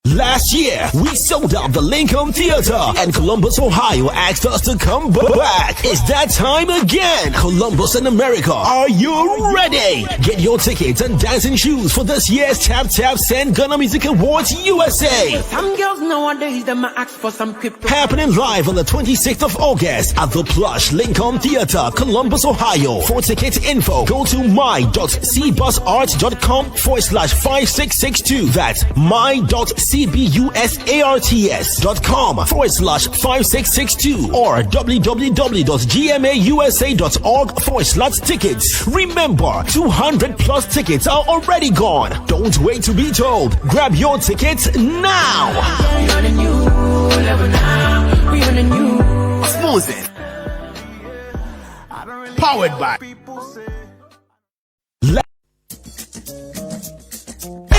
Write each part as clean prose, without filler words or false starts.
Last year, we sold out the Lincoln Theater, and Columbus, Ohio asked us to come back. It's that time again. Columbus and America, are you ready? Get your tickets and dancing shoes for this year's Tap Tap Send Ghana Music Awards USA. Some girls nowadays, them ask for some crypto. Happening live on the 26th of August at the Plush Lincoln Theater, Columbus, Ohio. For ticket info, go to my.cbusarts.com/5662. That's my.cbusarts.com/5662 or www.gmausa.org/tickets. Remember, 200 plus tickets are already gone. Don't wait to be told. Grab your tickets now. We on a new level now. We on a new. Smoothin'. Powered by.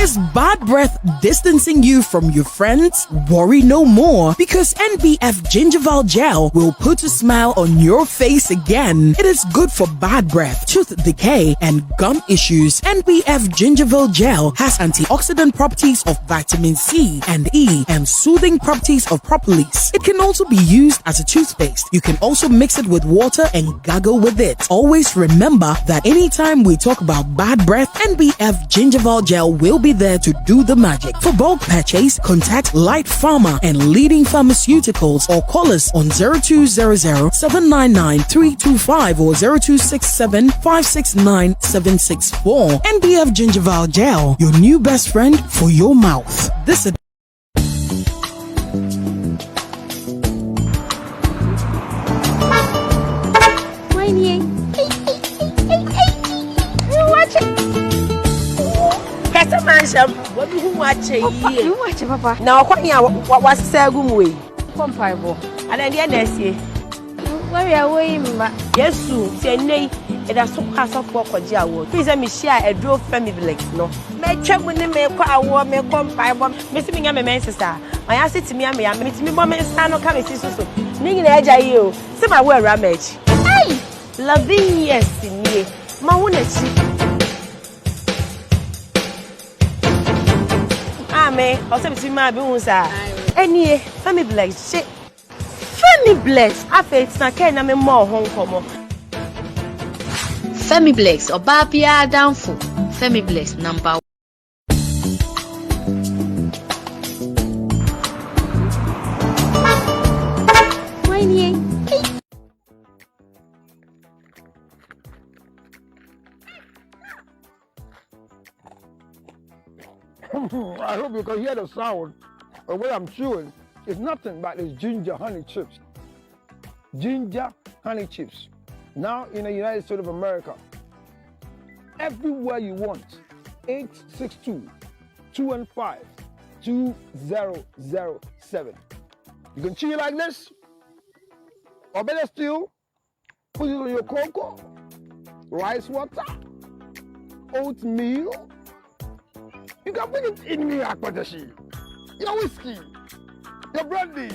Is bad breath distancing you from your friends? Worry no more, because NBF Gingival Gel will put a smile on your face again. It is good for bad breath, tooth decay, and gum issues. NBF Gingival Gel has antioxidant properties of vitamin C and E and soothing properties of propolis. It can also be used as a toothpaste. You can also mix it with water and gargle with it. Always remember that anytime we talk about bad breath, NBF Gingival Gel will be there to do the magic. For bulk purchase, contact Light Pharma and leading pharmaceuticals or call us on 0200-799-325 or 0267-569-764. NBF Gingival Gel, your new best friend for your mouth. This is what do you watch? You watch, Papa. Now, what say good way? Comparable. And then the next year. Where are we, Mamma? Yes, soon. Say nay. It has so cast off for Koja award. Please let me share a draw family legs. No, may check with them. May award. May comparable. Miss me, I'm a man, sister. My answer to me, I'm a meet me, mom, and stand on coming. So, Ning edge, I you. See my word, ramage. Hey, loving yes, in me. My own. Also between my bones any family bless shit family bless afet na ken na me more hon komo Femi Bless Obapia downfall. Femi Bless number 1. I hope you can hear the sound of what I'm chewing. It's nothing but it's ginger honey chips. Ginger honey chips. Now in the United States of America, everywhere you want, 862-215-2007. You can chew it like this, or better still, put it on your cocoa, rice water, oatmeal. You can put it in your akpatashi, your whiskey, your brandy,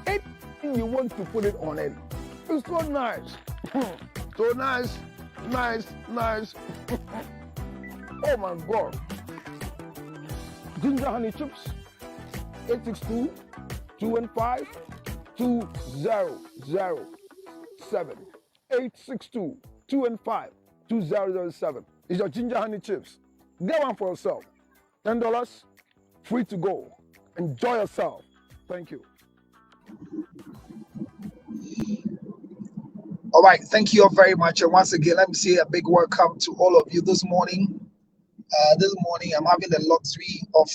anything you want to put it on it. It's so nice. So nice, nice, nice. Oh my God. Ginger honey chips, 862-215-2007. 862-215-2007. It's your ginger honey chips. Get one for yourself. $10, free to go. Enjoy yourself. Thank you. All right, thank you all very much. And once again, let me say a big welcome to all of you this morning. This morning, I'm having the luxury of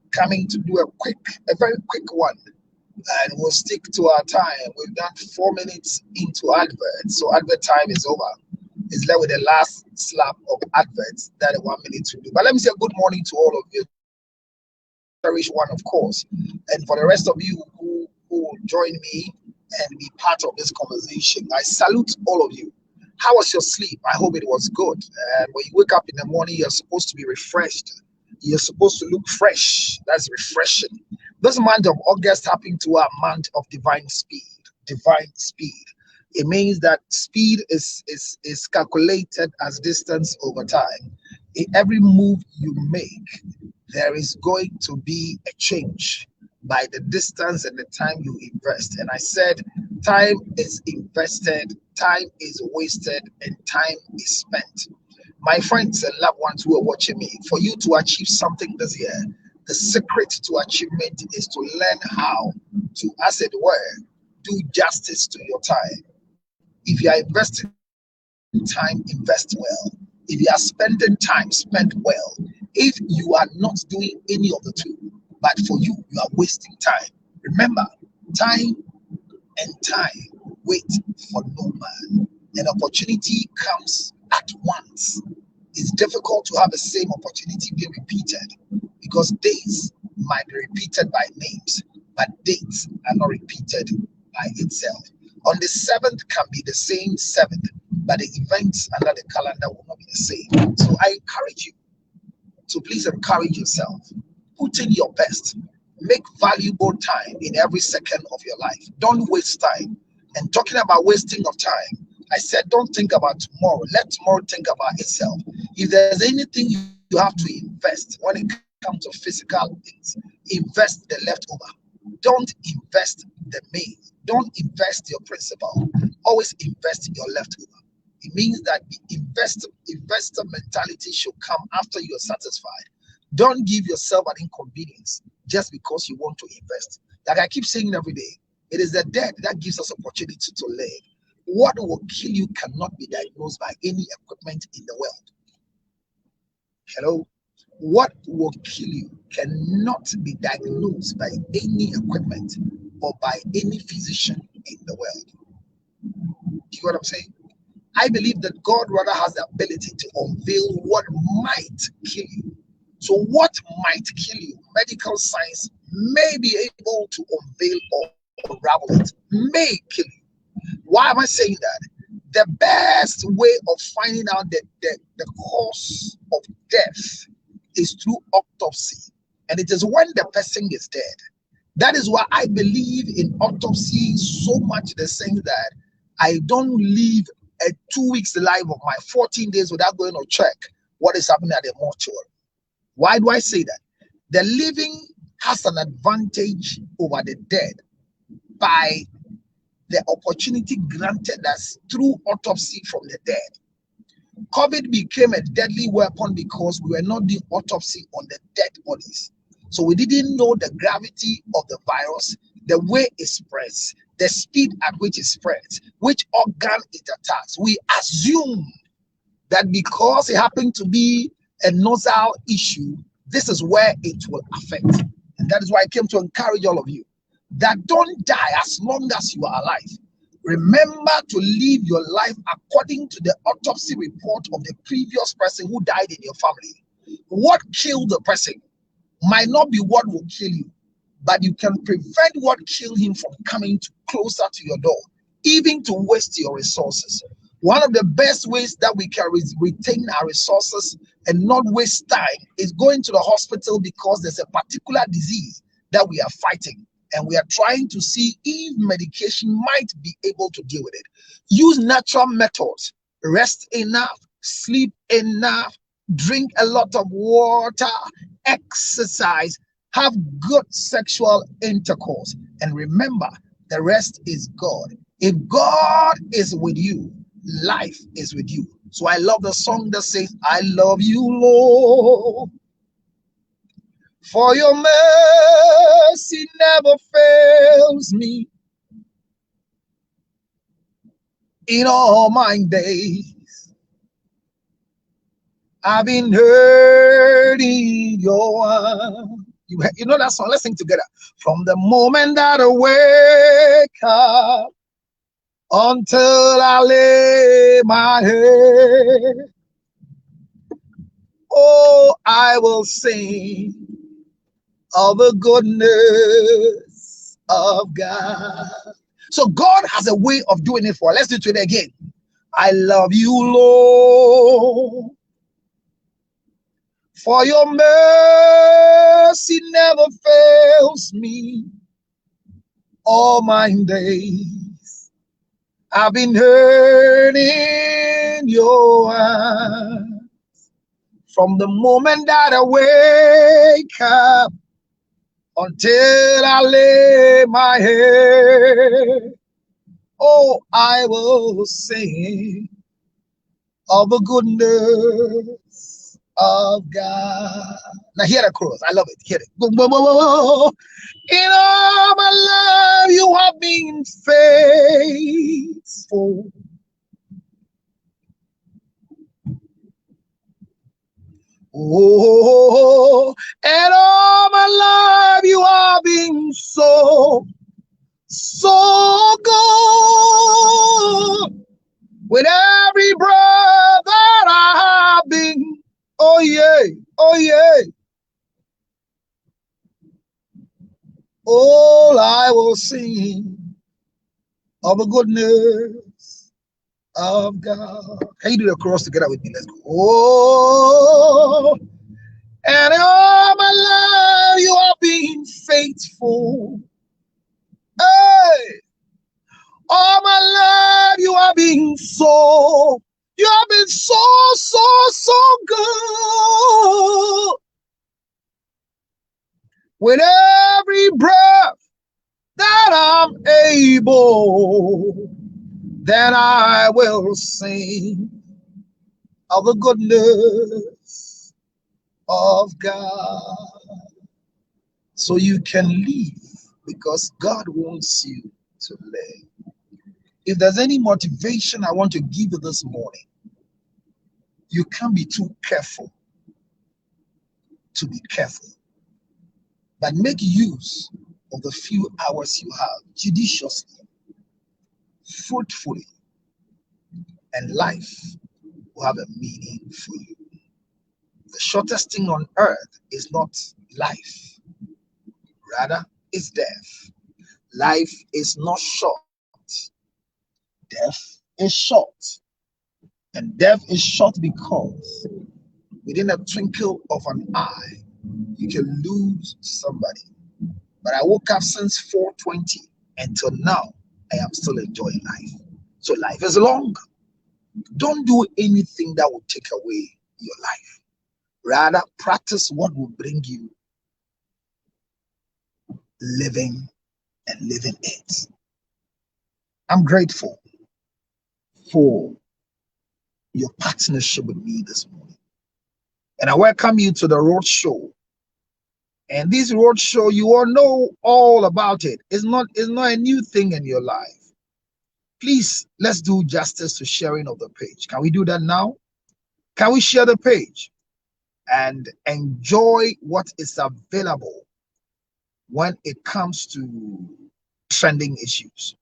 coming to do a very quick one. And we'll stick to our time. We've done 4 minutes into adverts, so advert time is over. It's left with the last slap of adverts that 1 minute to do. But let me say a good morning to all of you. Cherish one, of course. And for the rest of you who will join me and be part of this conversation, I salute all of you. How was your sleep? I hope it was good. When you wake up in the morning, you're supposed to be refreshed. You're supposed to look fresh. That's refreshing. This month of August happened to a month of divine speed. Divine speed. It means that speed is calculated as distance over time. In every move you make, there is going to be a change by the distance and the time you invest. And I said, time is invested, time is wasted, and time is spent. My friends and loved ones who are watching me, for you to achieve something this year, the secret to achievement is to learn how to, as it were, do justice to your time. If you are investing time, invest well. If you are spending time, spend well. If you are not doing any of the two, but for you, you are wasting time. Remember, time and time wait for no man. An opportunity comes at once. It's difficult to have the same opportunity be repeated because days might be repeated by names, but dates are not repeated by itself. On the 7th can be the same 7th, but the events under the calendar will not be the same. So I encourage you to please encourage yourself. Put in your best. Make valuable time in every second of your life. Don't waste time. And talking about wasting of time, I said don't think about tomorrow. Let tomorrow think about itself. If there's anything you have to invest when it comes to physical things, invest the leftover. Don't invest the main. Don't invest your principal. Always invest your leftover. It means that the investor mentality should come after you're satisfied. Don't give yourself an inconvenience just because you want to invest. Like I keep saying every day, it is the dead that gives us opportunity to live. What will kill you cannot be diagnosed by any equipment in the world. Hello? What will kill you cannot be diagnosed by any equipment or by any physician in the world. Do you know what I'm saying? I believe that God rather has the ability to unveil what might kill you. So what might kill you, medical science may be able to unveil or unravel it, may kill you. Why am I saying that? The best way of finding out the cause of death is through autopsy. And it is when the person is dead. That is why I believe in autopsy so much, the sense that I don't live a 2 weeks life of my 14 days without going to check what is happening at the mortuary. Why do I say that? The living has an advantage over the dead by the opportunity granted us through autopsy from the dead. COVID became a deadly weapon because we were not doing autopsy on the dead bodies. So we didn't know the gravity of the virus, the way it spreads, the speed at which it spreads, which organ it attacks. We assumed that because it happened to be a nasal issue, this is where it will affect. And that is why I came to encourage all of you that don't die as long as you are alive. Remember to live your life according to the autopsy report of the previous person who died in your family. What killed the person might not be what will kill you, but you can prevent what killed him from coming closer to your door, even to waste your resources. One of the best ways that we can retain our resources and not waste time is going to the hospital because there's a particular disease that we are fighting. And we are trying to see if medication might be able to deal with it. Use natural methods. Rest enough, sleep enough, drink a lot of water, exercise, have good sexual intercourse. And remember, the rest is God. If God is with you, life is with you. So I love the song that says, I love you, Lord. For your mercy never fails me in all my days. I've been hurting your arms. You know that song? Let's sing together. From the moment that I wake up until I lay my head, oh, I will sing of the goodness of God. So God has a way of doing it for us. Let's do it again. I love you, Lord. For your mercy never fails me all my days. I've been hurting your arms. From the moment that I wake up until I lay my head, oh, I will sing of the goodness of God. Now hear the chorus. I love it. Hear it. Boom, boom, boom, boom, boom. In all my life, you have been faithful. Oh, and all my life, you have been so good. With every breath that I have been, oh yeah, oh yeah. All I will sing of the goodness of God. Can you do the chorus together with me? Let's go. Oh, and all my life you have been faithful. Hey, all my life you have been so good. With every breath that I'm able, then I will sing of the goodness of God. So you can live because God wants you to live. If there's any motivation I want to give you this morning, you can't be too careful to be careful. But make use of the few hours you have judiciously, fruitfully, and life will have a meaning for you. The shortest thing on earth is not life, rather, it's death. Life is not short, death is short. And death is short because within a twinkle of an eye, you can lose somebody. But I woke up since 4:20 until now, I am still enjoying life. So life is long. Don't do anything that will take away your life. Rather, practice what will bring you living and living it. I'm grateful for your partnership with me this morning. And I welcome you to the road show. And this road show, you all know all about it. It's not a new thing in your life. Please, let's do justice to sharing of the page. Can we do that now? Can we share the page and enjoy what is available when it comes to trending issues?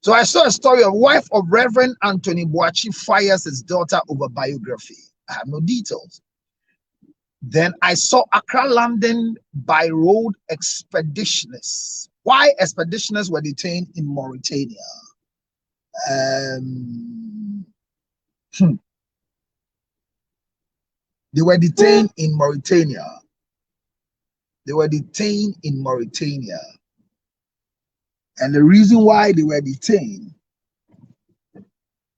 So I saw a story of wife of Reverend Anthony Boachi fires his daughter over biography. I have no details. Then I saw Accra London by road expeditionists. Why expeditionists were detained in Mauritania? They were detained in Mauritania. They were detained in Mauritania. And the reason why they were detained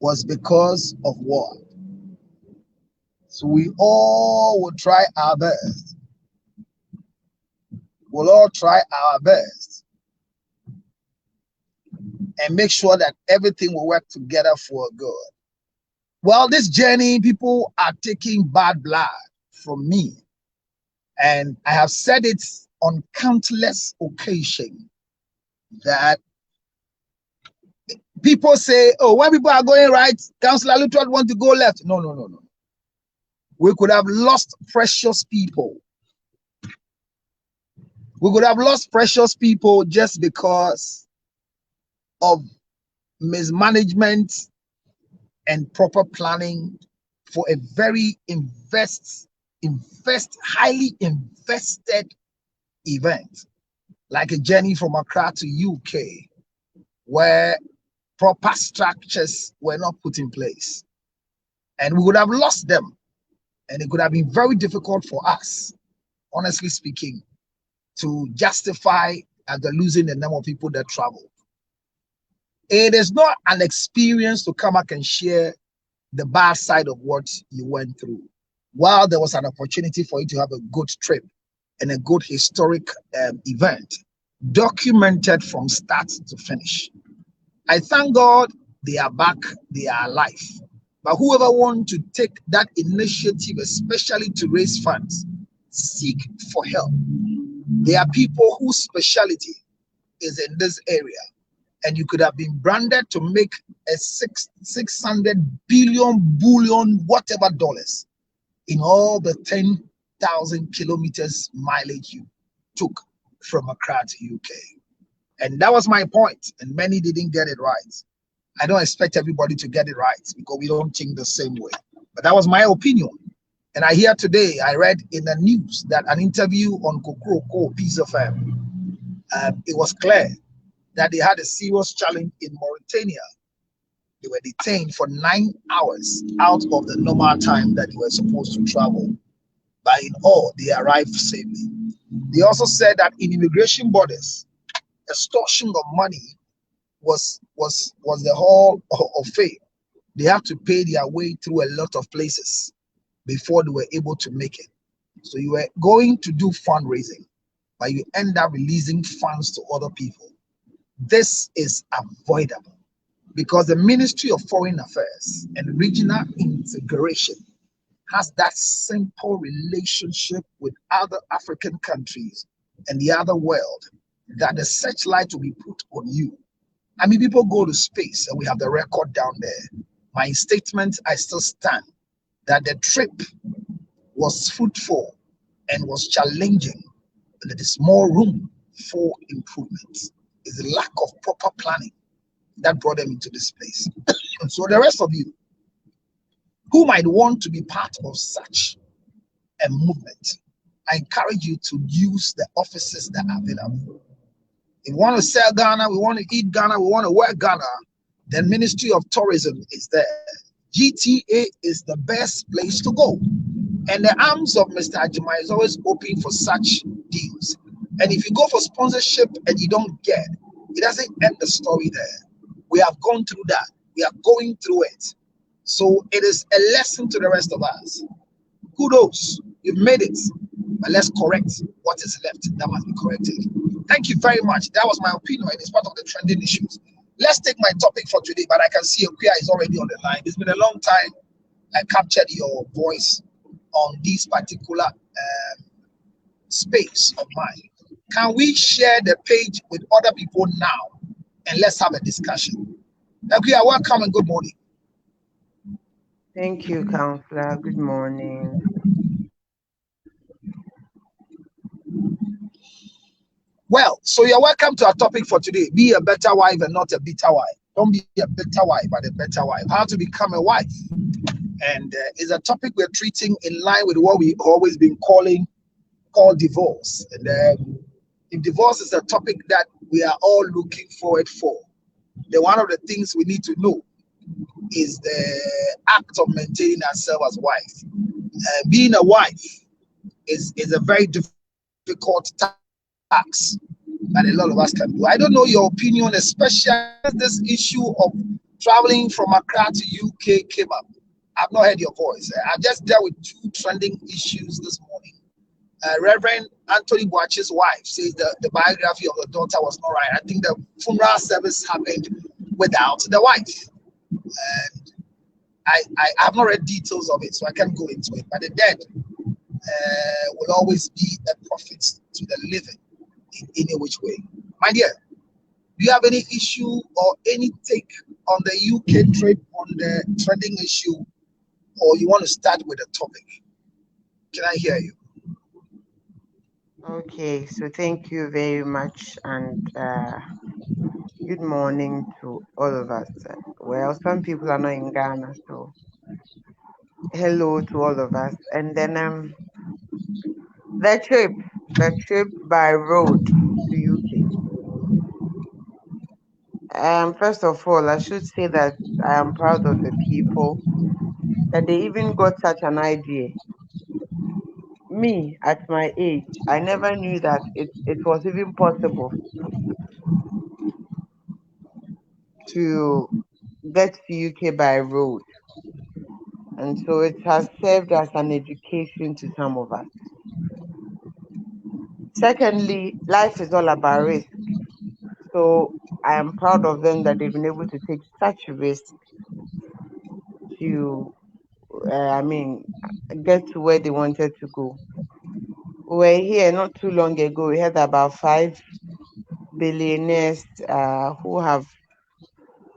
was because of what? So we all will try our best. We'll all try our best and make sure that everything will work together for good. Well, this journey, people are taking bad blood from me. And I have said it on countless occasions that people say, oh, when people are going right, Councillor Luttrell want to go left. No. We could have lost precious people. We could have lost precious people just because of mismanagement and proper planning for a very highly invested event, like a journey from Accra to UK, where proper structures were not put in place. And we would have lost them. And it could have been very difficult for us, honestly speaking, to justify the losing the number of people that traveled. It is not an experience to come back and share the bad side of what you went through. while there was an opportunity for you to have a good trip and a good historic event, documented from start to finish. I thank God they are back, they are alive. But whoever wants to take that initiative, especially to raise funds, seek for help. There are people whose specialty is in this area, and you could have been branded to make a 600 billion whatever dollars in all the 10,000 kilometers mileage you took from Accra to UK. And that was my point, and many didn't get it right. I don't expect everybody to get it right because we don't think the same way. But that was my opinion. And I hear today, I read in the news that an interview on Kokroko Peace FM, it was clear that they had a serious challenge in Mauritania. They were detained for 9 hours out of the normal time that they were supposed to travel. But in all, they arrived safely. They also said that in immigration borders, extortion of money was the whole of fame. They have to pay their way through a lot of places before they were able to make it. So you were going to do fundraising, but you end up releasing funds to other people. This is avoidable because the Ministry of Foreign Affairs and Regional Integration has that simple relationship with other African countries and the other world that the searchlight will be put on you. I mean, people go to space and we have the record down there. My statement, I still stand, that the trip was fruitful and was challenging, and there is more room for improvement. It's the lack of proper planning that brought them into this place. So the rest of you who might want to be part of such a movement, I encourage you to use the offices that are available. If we want to sell Ghana, we want to eat Ghana, we want to work Ghana, then Ministry of Tourism is there. GTA is the best place to go. And the arms of Mr. Ajima is always open for such deals. And if you go for sponsorship and you don't get, it doesn't end the story there. We have gone through that. We are going through it. So it is a lesson to the rest of us. Kudos, you've made it. But let's correct what is left that must be corrected. Thank you very much. That was my opinion, and it's part of the trending issues. Let's take my topic for today, but I can see Okuya is already on the line. It's been a long time I captured your voice on this particular space of mine. Can we share the page with other people now, and let's have a discussion? Okuya, welcome and good morning. Thank you, Counselor. Good morning. Well, so you're welcome to our topic for today. Be a better wife and not a bitter wife. Don't be a bitter wife, but a better wife. How to become a wife. And it's a topic we're treating in line with what we've always been called divorce. And if divorce is a topic that we are all looking forward for, then one of the things we need to know is the act of maintaining ourselves as wife. Being a wife is a very difficult task that a lot of us can do. I don't know your opinion, especially this issue of traveling from Accra to UK came up. I've not heard your voice. I've just dealt with two trending issues this morning. Reverend Anthony Boachi's wife says the biography of the daughter was not right. I think the funeral service happened without the wife. And I have not read details of it, so I can't go into it. But the dead will always be a prophet to the living in any which way. My dear, do you have any issue or any take on the UK trip on the trending issue, or you want to start with a topic? Can I hear you? Okay, so thank you very much, and good morning to all of us. Well, some people are not in Ghana, so hello to all of us. And then the trip by road to UK. First of all, I should say that I am proud of the people that they even got such an idea. Me, at my age, I never knew that it was even possible to get to UK by road. And so it has served as an education to some of us. Secondly, life is all about risk. So I am proud of them that they've been able to take such risk to, get to where they wanted to go. We were here not too long ago. We heard about 5 billionaires who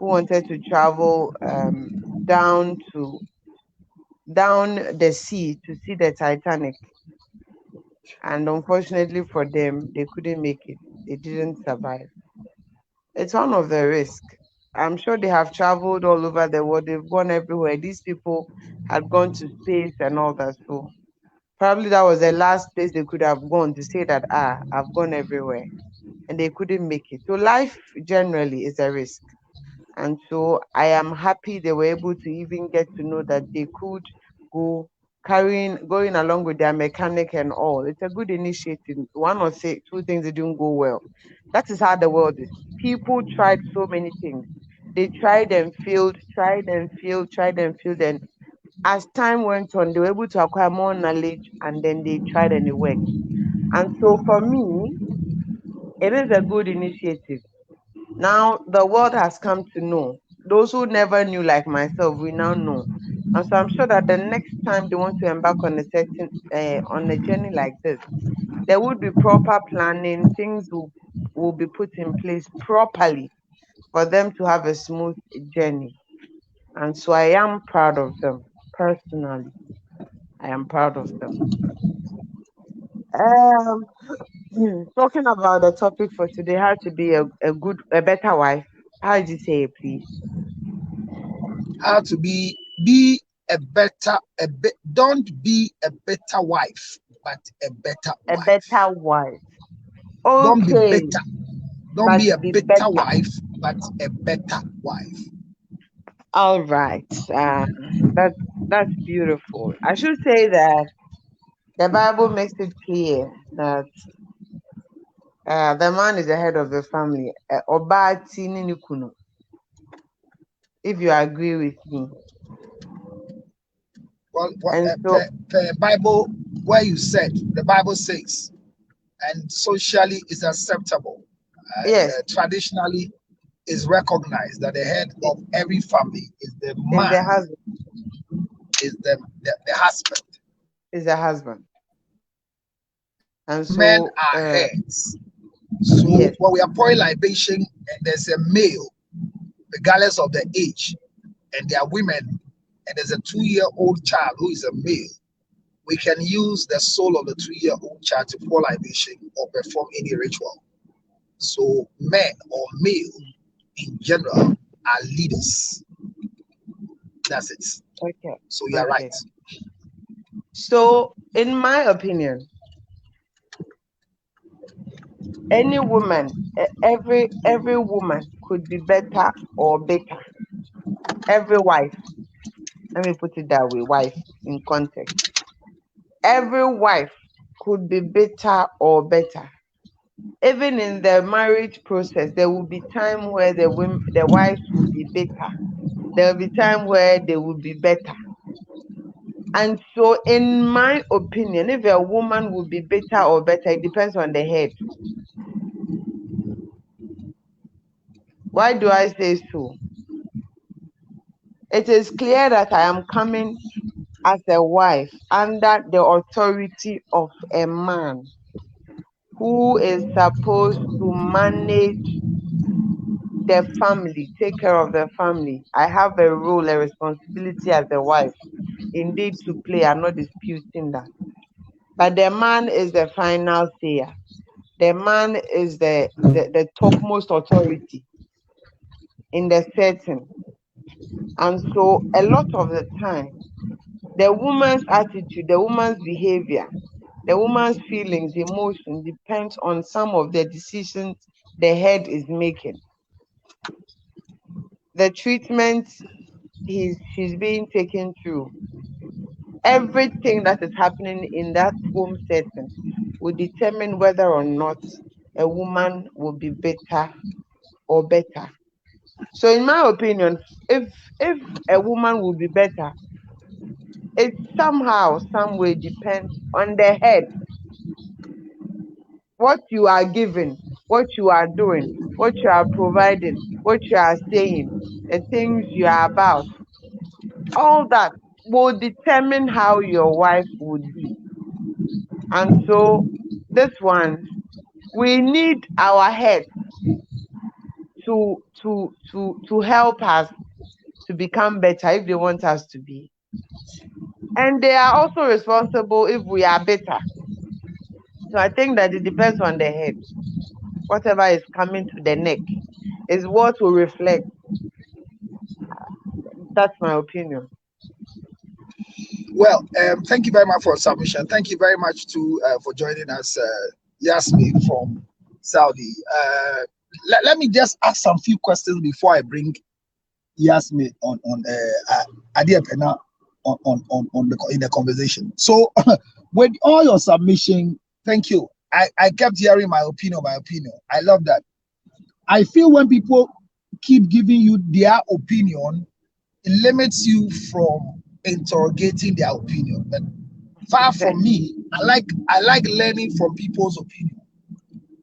wanted to travel down the sea to see the Titanic. And unfortunately for them, they couldn't make it. They didn't survive. It's one of the risks. I'm sure they have traveled all over the world. They've gone everywhere. These people had gone to space and all that. So probably that was the last place they could have gone to say that, I've gone everywhere. And they couldn't make it. So life generally is a risk. And so I am happy they were able to even get to know that they could go going along with their mechanic and all. It's a good initiative. 1 or 2 things didn't go well. That is how the world is. People tried so many things. They tried and failed, tried and failed. And as time went on, they were able to acquire more knowledge, and then they tried and it worked. And so for me, it is a good initiative. Now the world has come to know. Those who never knew, like myself, we now know. And so I'm sure that the next time they want to embark on on a journey like this, there would be proper planning. Things will be put in place properly for them to have a smooth journey. And so I am proud of them personally. I am proud of them. Talking about the topic for today, how to be a better wife. How did you say it, please? How to be don't be a better wife, but a better wife. A better wife. Don't be Okay. better. Don't be a better wife, but a better wife. All right. That's beautiful. I should say that the Bible makes it clear that the man is the head of the family. If you agree with me. Well, And so, the Bible, where you said, the Bible says, and socially is acceptable. yes, Traditionally is recognized that the head of every family is the man, the husband is the husband. is the husband. And so Men are heads. So yes. when we are pouring libation and there's a male, regardless of the age, and there are women, and there's a 2-year-old child who is a male, we can use the soul of the 2-year-old child to pour libation or perform any ritual. So men or male in general are leaders. That's it. Okay. So you're right. So in my opinion, any woman, every woman could be better or better. Every wife, let me put it that way, wife in context. Every wife could be better or better. Even in the marriage process, there will be time where the wives will be better. There will be time where they will be better. And so, in my opinion, if a woman will be better or better, it depends on the head. Why do I say so? It is clear that I am coming as a wife under the authority of a man who is supposed to manage the family, take care of the family. I have a role, a responsibility as a wife, indeed to play. I'm not disputing that. But the man is the final sayer. The man is the topmost authority in the setting. And so a lot of the time, the woman's attitude, the woman's behavior, the woman's feelings, emotion depends on some of the decisions the head is making. The treatment she's being taken through, everything that is happening in that home setting will determine whether or not a woman will be better or better. So in my opinion, if a woman will be better, it somehow, some way depends on the head. What you are giving, what you are doing, what you are providing, what you are saying, the things you are about, all that will determine how your wife would be. And so this one, we need our head to help us to become better if they want us to be. And they are also responsible if we are better. So I think that it depends on the head. Whatever is coming to the neck is what will reflect. That's my opinion. Well, thank you very much for your submission. Thank you very much for joining us, Yasmin from Saudi. Let me just ask some few questions before I bring Yasmin on Adia Pena in the conversation. So, with all your submission, thank you. I kept hearing my opinion. I love that. I feel when people keep giving you their opinion, it limits you from interrogating their opinion. But far from me, I like learning from people's opinion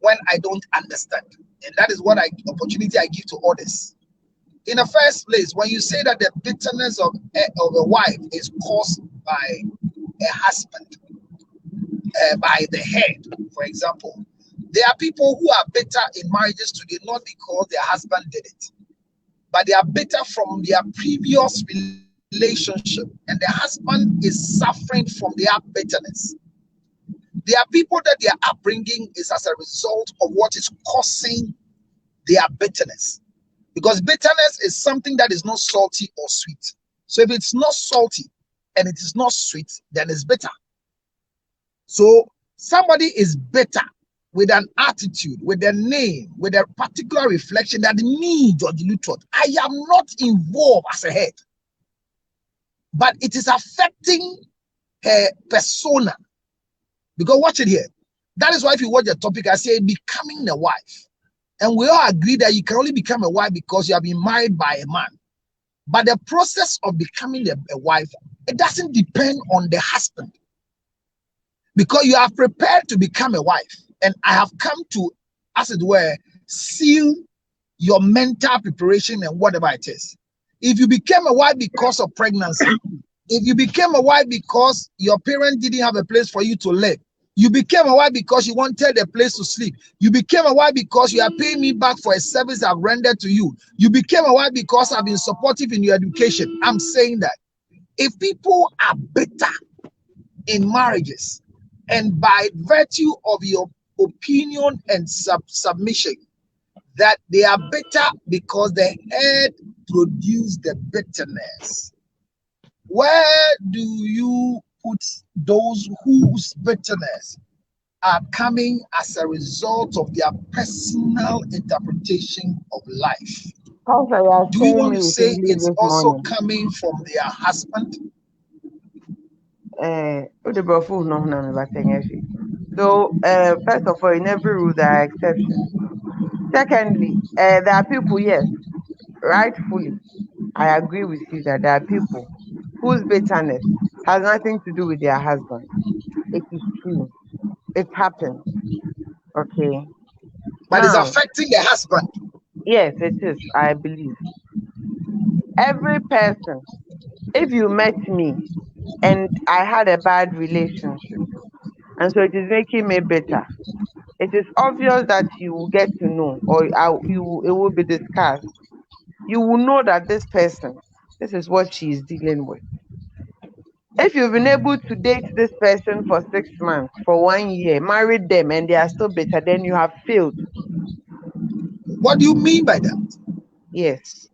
when I don't understand, and that is what opportunity I give to others. In the first place, when you say that the bitterness of a wife is caused by a husband, by the head, for example, there are people who are bitter in marriages today not because their husband did it, but they are bitter from their previous relationship, and the husband is suffering from their bitterness. There are people that their upbringing is as a result of what is causing their bitterness, because bitterness is something that is not salty or sweet. So if it's not salty and it is not sweet, then it's bitter. So somebody is bitter with an attitude, with a name, with a particular reflection that me, George Lutot, I am not involved as a head, but it is affecting her persona. Because watch it here. That is why if you watch the topic, I say becoming a wife. And we all agree that you can only become a wife because you have been married by a man. But the process of becoming a wife, it doesn't depend on the husband. Because you are prepared to become a wife. And I have come to, as it were, seal your mental preparation and whatever it is. If you became a wife because of pregnancy, if you became a wife because your parents didn't have a place for you to live, you became a wife because you wanted a place to sleep, you became a wife because you are paying me back for a service I've rendered to you, you became a wife because I've been supportive in your education. I'm saying that if people are bitter in marriages, and by virtue of your opinion and submission, that they are bitter because the head produced the bitterness, where do you put those whose bitterness are coming as a result of their personal interpretation of life? Do you want to say it's also coming from their husband? So, first of all, in every rule there are exceptions. Secondly, there are people, yes, rightfully, I agree with you that there are people whose bitterness has nothing to do with their husband. It is true. It happens. Okay. But now, it's affecting the husband. Yes, it is, I believe. Every person, if you met me and I had a bad relationship, and so it is making me bitter, it is obvious that you will get to know, or it will be discussed. You will know that this person, this is what she is dealing with. If you've been able to date this person for 6 months, for 1 year, married them, and they are still bitter, then you have failed. What do you mean by that? Yes.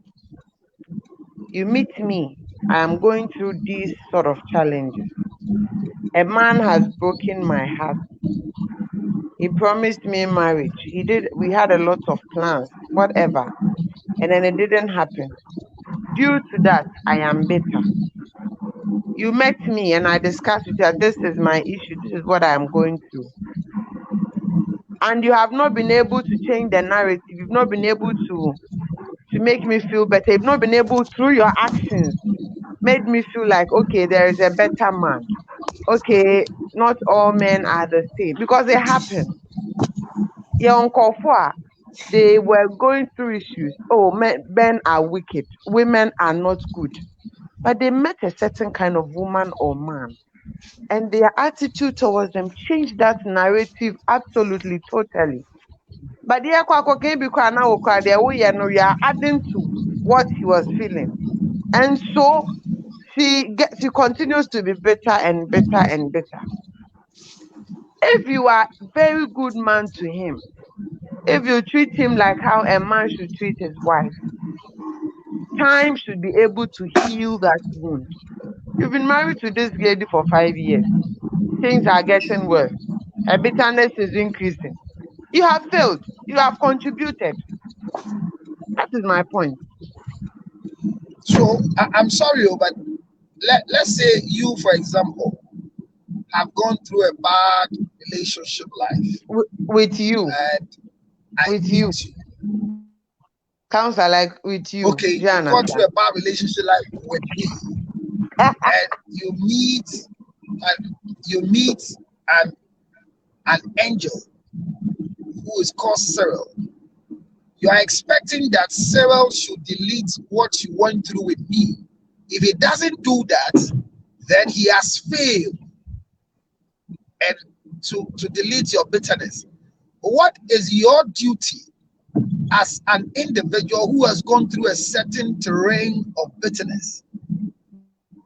You meet me, I am going through these sort of challenges. A man has broken my heart. He promised me marriage. We had a lot of plans, whatever. And then it didn't happen. Due to that, I am bitter. You met me and I discussed with you that this is my issue. This is what I am going through. And you have not been able to change the narrative. You've not been able to make me feel better. You've not been able, through your actions, made me feel like, okay, there is a better man. Okay, not all men are the same because it happened. Young Kofua, they were going through issues. Oh, men are wicked, women are not good. But they met a certain kind of woman or man, and their attitude towards them changed that narrative absolutely, totally. But the you are adding to what he was feeling. And so she continues to be bitter and bitter and bitter. If you are a very good man to him, if you treat him like how a man should treat his wife, time should be able to heal that wound. You've been married to this lady for 5 years. Things are getting worse. Her bitterness is increasing. You have failed. You have contributed. That is my point. So I'm sorry, but let's say you, for example, have gone through a bad relationship life with you. And with you. Counselor, like with you. Okay, you gone through a bad relationship life with me. And you meet an angel who is called Cyril. You are expecting that Cyril should delete what you went through with me. If he doesn't do that, then he has failed and to delete your bitterness. What is your duty as an individual who has gone through a certain terrain of bitterness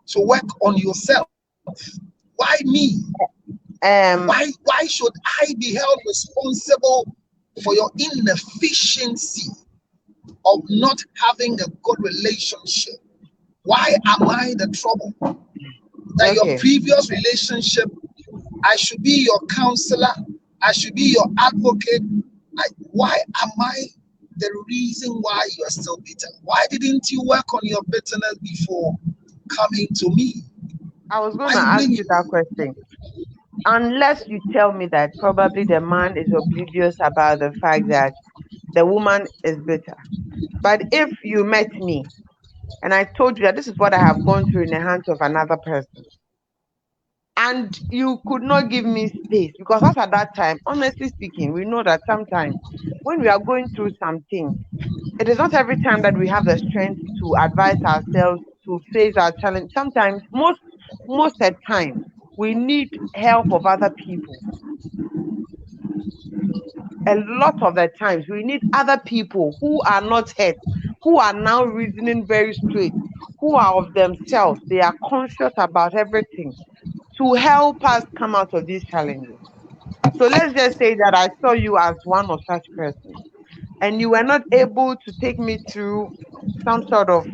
to work on yourself? Why me? Why should I be held responsible for your inefficiency of not having a good relationship? Why am I the trouble? That your previous relationship, I should be your counselor, I should be your advocate. Why am I the reason why you are still bitter? Why didn't you work on your bitterness before coming to me? I was going to ask you that question. Unless you tell me that probably the man is oblivious about the fact that the woman is bitter. But if you met me and I told you that this is what I have gone through in the hands of another person, and you could not give me space, because at that time, honestly speaking, we know that sometimes when we are going through something, it is not every time that we have the strength to advise ourselves, to face our challenge. Sometimes, most of the time, we need help of other people. A lot of the times, we need other people who are not hurt, who are now reasoning very straight, who are of themselves. They are conscious about everything, to help us come out of these challenges. So let's just say that I saw you as one of such persons, and you were not able to take me through some sort of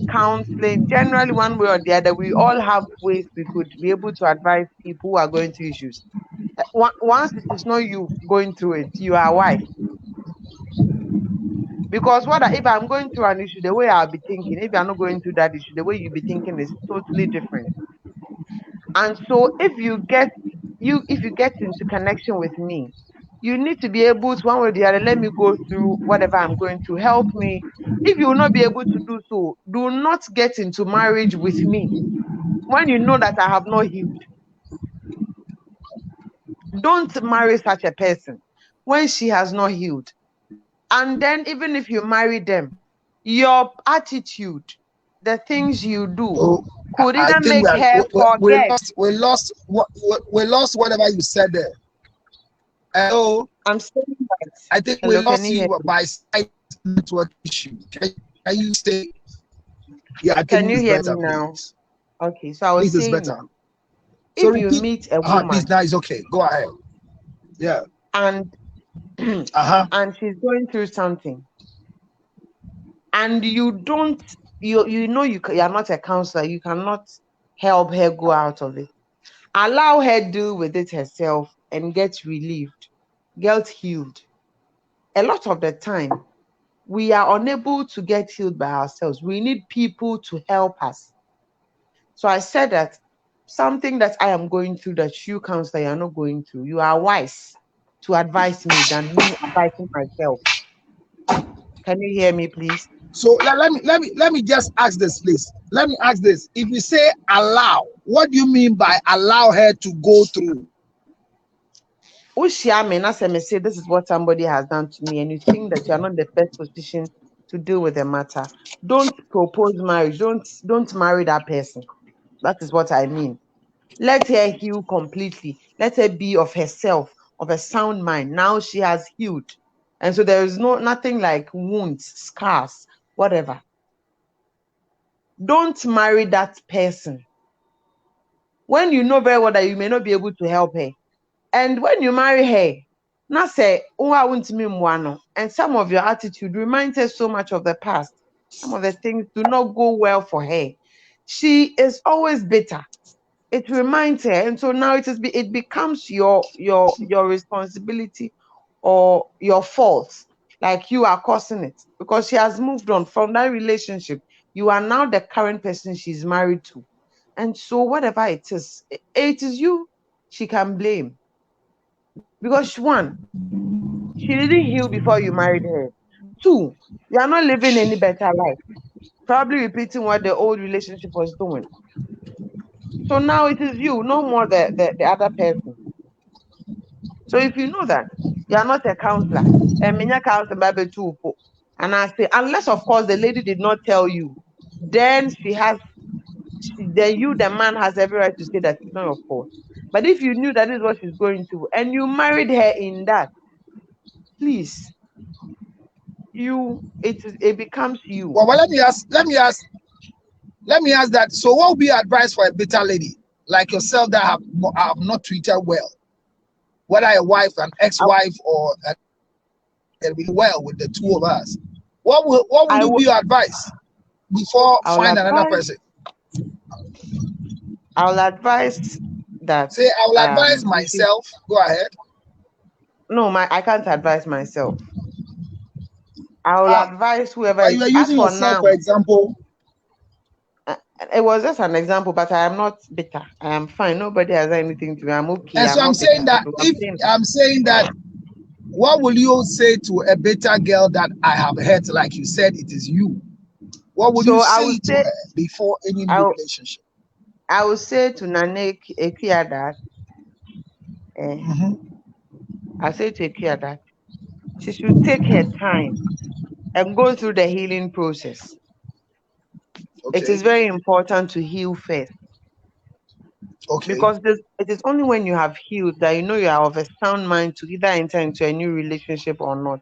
counseling. Generally, one way or the other, we all have ways we could be able to advise people who are going through issues. Once it is not you going through it, you are a wife. Because if I'm going through an issue, the way I'll be thinking, if you're not going through that issue, the way you'll be thinking is totally different. And so if you get into connection with me, you need to be able to, one way or the other, let me go through whatever I'm going to, help me. If you will not be able to do so, do not get into marriage with me when you know that I have not healed. Don't marry such a person when she has not healed. And then even if you marry them, your attitude, the things you do, could even make her forget. We lost whatever you said there. Hello? I'm saying that. I think we lost you by site network issue. Can you stay? Yeah, can you hear me now? Please. Okay, so I was saying, better. If you meet a woman, please, now it's okay. Go ahead. Yeah. And and she's going through something, and you know you're not a counselor, you cannot help her go out of it. Allow her deal with it herself and get relieved, get healed. A lot of the time, we are unable to get healed by ourselves. We need people to help us. So I said that something that I am going through that you, counselor, are not going through, you are wise to advise me than me advising myself. Can you hear me, please? So let me just ask this, please. Let me ask this. If you say allow, what do you mean by allow her to go through? I say this is what somebody has done to me, and you think that you are not in the first position to deal with the matter. Don't propose marriage. Don't marry that person. That is what I mean. Let her heal completely. Let her be of herself, of a sound mind. Now she has healed. And so there is nothing like wounds, scars, whatever. Don't marry that person. When you know very well that you may not be able to help her. And when you marry her, now say, and some of your attitude reminds her so much of the past. Some of the things do not go well for her. She is always bitter. It reminds her, and so now it becomes your responsibility or your fault. Like you are causing it because she has moved on from that relationship. You are now the current person she's married to, and so whatever it is you she can blame. Because one, she didn't heal before you married her. Two, you are not living any better life. Probably repeating what the old relationship was doing. So now it is you, no more the other person. So if you know that you are not a counselor, and I say, unless of course the lady did not tell you, then the man has every right to say that it's not your fault. But if you knew that is what she's going to, and you married her in that, please, it becomes you. Well, let me ask that. So what would be advice for a bitter lady like yourself that have not treated well, whether a wife, an ex-wife, or well with the two of us? What would be your advice before find another person? I'll advise that. Say, I will advise myself. Go ahead. No, I can't advise myself. I will advise whoever. You are using yourself, for example. It was just an example, but I am not bitter. I am fine. Nobody has anything to me. I'm okay. And so I'm saying that I'm saying that, what will you say to a bitter girl that I have hurt? Like you said, it is you. What would you say to her before any new relationship? I will say to Nanek Ekia that. I say to Ekia that she should take her time and go through the healing process. Okay. It is very important to heal first. Okay. Because it is only when you have healed that you know you are of a sound mind to either enter into a new relationship or not.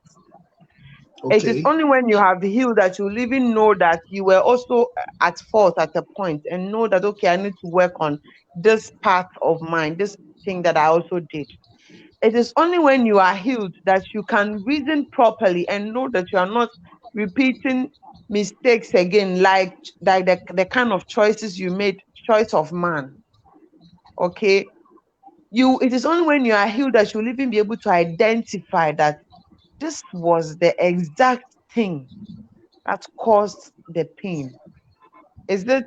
Okay. It is only when you have healed that you will even know that you were also at fault at a point and know that, okay, I need to work on this part of mine, this thing that I also did. It is only when you are healed that you can reason properly and know that you are not repeating mistakes again, like the kind of choices you made, choice of man. Okay, it is only when you are healed that you'll even be able to identify that this was the exact thing that caused the pain. Is it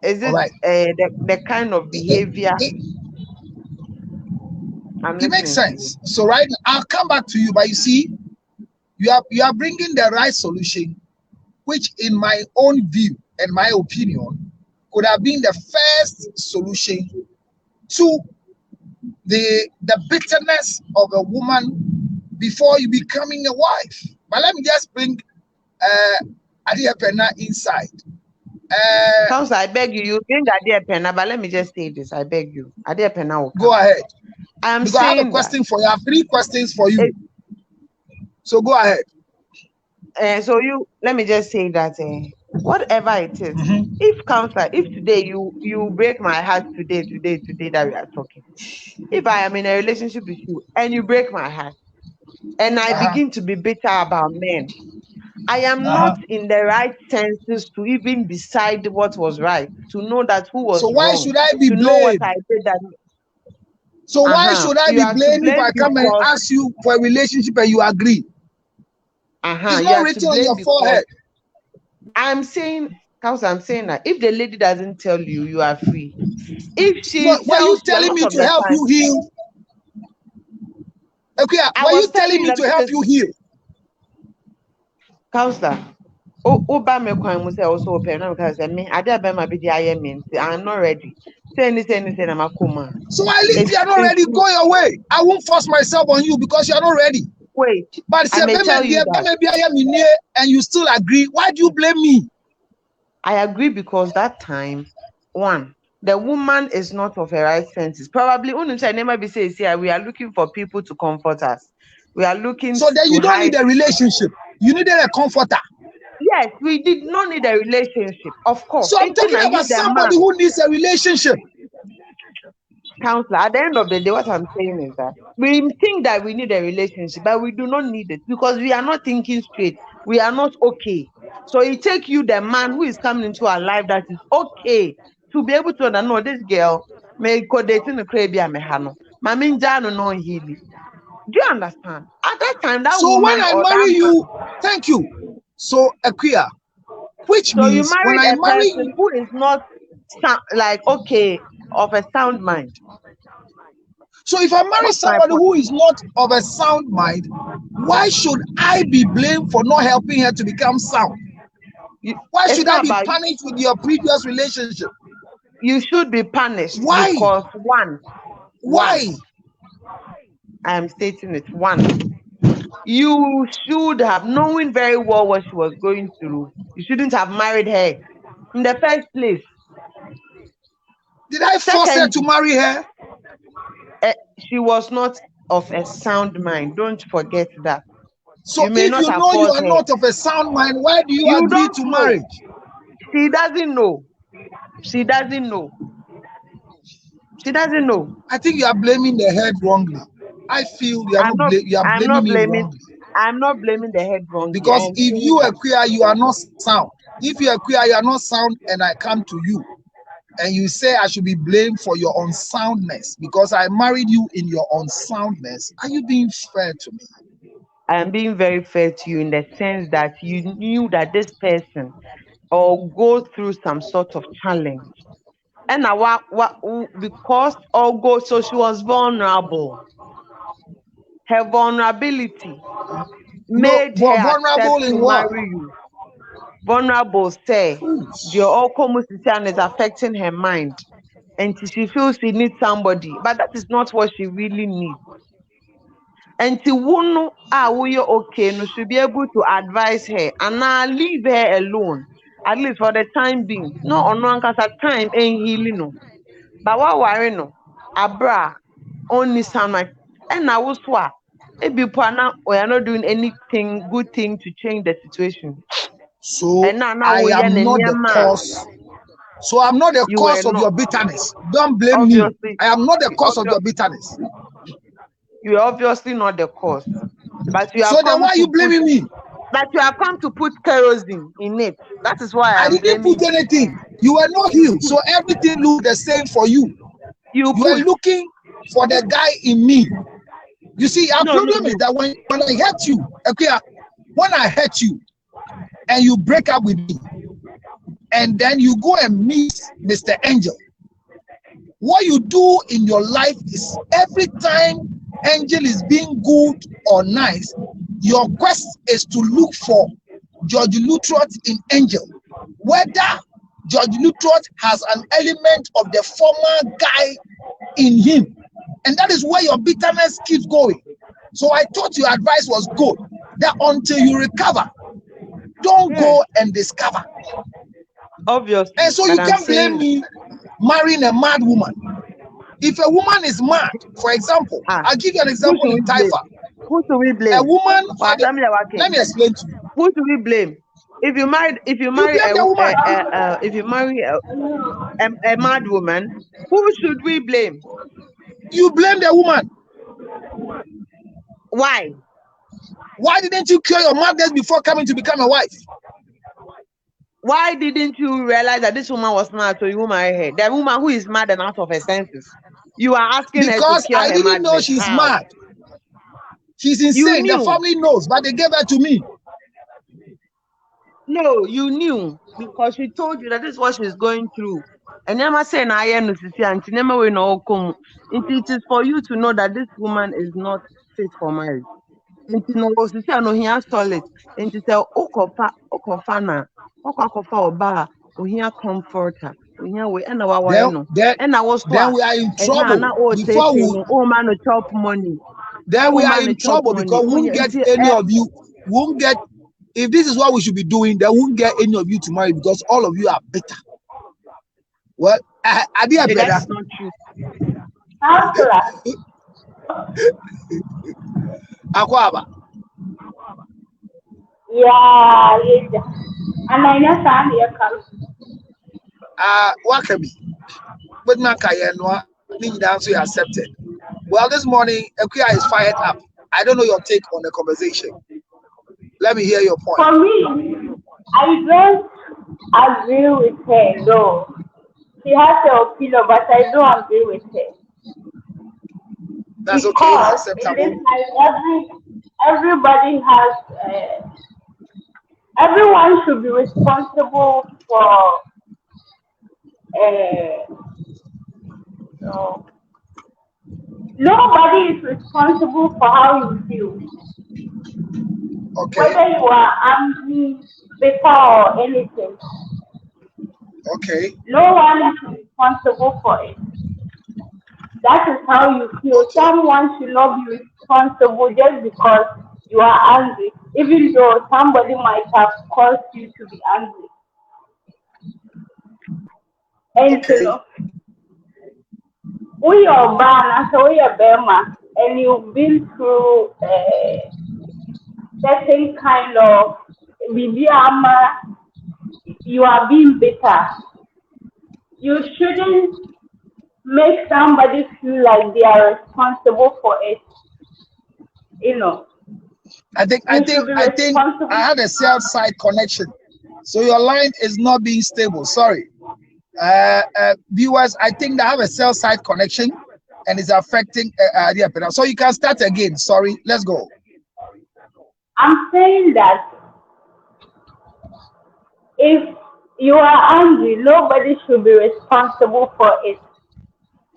right? The kind of behavior? It makes sense. So right now, I'll come back to you, but you see, you are bringing the right solution, which in my own view and my opinion could have been the first solution to the bitterness of a woman before you becoming a wife. But let me just bring Adia Pena inside. Counselor, I beg you bring Adia Pena, but let me just say this. I beg you. Adia Pena will come. Go ahead. I have a question for you. I have 3 questions for you. So go ahead. So let me just say that whatever it is, if today you break my heart today that we are talking, if I am in a relationship with you and you break my heart and I begin to be bitter about men, I am not in the right senses to even decide what was right, to know that who was wrong. So why should I be blamed? Know what I did that. So why should I be blamed if I come and ask you for a relationship and you agree? It's not written on your forehead. I'm saying that if the lady doesn't tell you, you are free. If she were you telling me to help you heal? Okay, were you telling me to help you heal? Counselor, Oba me kwan mu say also open na because me ade be ma be di aye me. I'm not ready. Say na makoma. So if you are not ready, go your way. I won't force myself on you because you are not ready. Wait, But I may tell you that. And you still agree. Why do you blame me? I agree because that time, one, the woman is not of her right senses. Probably, we are looking for people to comfort us. We are looking. So then you don't need a relationship. You needed a comforter. Yes, we did not need a relationship, of course. So I'm talking about somebody who needs a relationship. Counselor, at the end of the day, what I'm saying is that we think that we need a relationship, but we do not need it because we are not thinking straight. We are not okay. So it takes you, the man who is coming into our life, that is okay to be able to know this girl may go dating the crabby and mehano. Mamin Jano no healing. Do you understand? At that time, that so woman. When I marry you, thank you. So Aquia, which so means you when I marry you, who is not like okay of a sound mind. So if I marry somebody who is not of a sound mind, why should I be blamed for not helping her to become sound? Why should I be punished with your previous relationship? You should be punished. Why? Because one. Why? I am stating it. One. You should have, knowing very well what she was going through, you shouldn't have married her in the first place. Did I force her to marry her? She was not of a sound mind. Don't forget that. So if you know you are not of a sound mind, why do you agree to marriage? She doesn't know. She doesn't know. She doesn't know. I think you are blaming the head wrongly. I feel you are blaming me wrongly. I'm not blaming the head wrongly. Because if you are queer, you are not sound. If you are queer, you are not sound, and I come to you and you say I should be blamed for your unsoundness because I married you in your unsoundness, are you being fair to me? I am being very fair to you in the sense that you knew that this person or go through some sort of challenge. And now because so she was vulnerable. Her vulnerability made her vulnerable in what? Marry you. Vulnerable say your almost is affecting her mind. And she feels she needs somebody, but that is not what she really needs. And to know we are okay, no should be able to advise her and now leave her alone, at least for the time being. No, on one cause at time ain't healing no. But what worry no, abra only sound like and I was what maybe we are not doing anything good thing to change the situation. So and now I am not the cause. So I'm not the cause of your bitterness. Don't blame me. I am not the cause of your bitterness. You are obviously not the cause. But you are so then why are you blaming me? That you have come to put kerosene in it. That is why I didn't put anything. You were not healed. So everything looked the same for you. You were looking for the guy in me. You see, our problem is that when I hurt you, okay, when I hurt you and you break up with me, and then you go and meet Mr. Angel, what you do in your life is every time Angel is being good or nice, your quest is to look for George Lutrot in Angel. Whether George Lutrot has an element of the former guy in him. And that is where your bitterness keeps going. So I thought your advice was good. That until you recover, don't go and discover. Obviously. And so you can't blame me marrying a mad woman. If a woman is mad, for example, I'll give you an example in Taifa. Who do we blame? A woman. Let me explain to you. Who do we blame? If you marry a mad woman, who should we blame? You blame the woman. Why? Why didn't you cure your madness before coming to become a wife? Why didn't you realize that this woman was mad, so you marry her? The woman who is mad and out of her senses. You are asking her to cure her madness. Because I didn't know she's mad. She's insane. The family knows, but they gave her to me. No, you knew because she told you that this is what she's going through. And never say na I no sisi and never we no come. It is for you to know that this woman is not fit for marriage. Nti no sisi no he has toilet. Nti say okofana okakofa oba ohia comforter ohia we na wa ware no na wo so then we are in trouble na o before take we no o man no chop money. then we are in trouble because we won't get any of you won't get. If this is what we should be doing, then we won't get any of you to marry because all of you are bitter. Well, I did better. That's not true. Akwaba. Yeah, and I know Sandy comes. Wakabi. But Makaya need answer accepted. Well, this morning, Equia is fired up. I don't know your take on the conversation. Let me hear your point. For me, I don't agree with her, though. She has her opinion, but I don't agree with her. That's okay, because acceptable. in this life, everybody has, everyone should be responsible for, nobody is responsible for how you feel. Okay. Whether you are angry, bitter, or anything. Okay. No one is responsible for it. That is how you feel. Okay. Someone should not be responsible just because you are angry, even though somebody might have caused you to be angry. And Okay. you know, we are born, so we are Burma, and you've been through certain kind of you are being bitter. You shouldn't make somebody feel like they are responsible for it. You know. I think I had a cell side connection. So your line is not being stable. Sorry. Viewers, I think they have a cell side connection and it's affecting the episode. So you can start again. Sorry. Let's go. I'm saying that if you are angry, nobody should be responsible for it.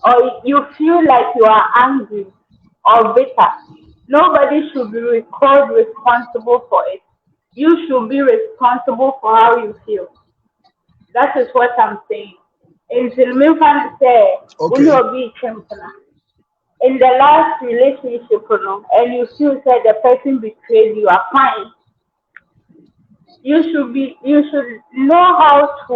Or you feel like you are angry or bitter, nobody should be called responsible for it. You should be responsible for how you feel. That is what I'm saying. In in the last relationship, and you feel that the person betrayed you, are fine. You should know how to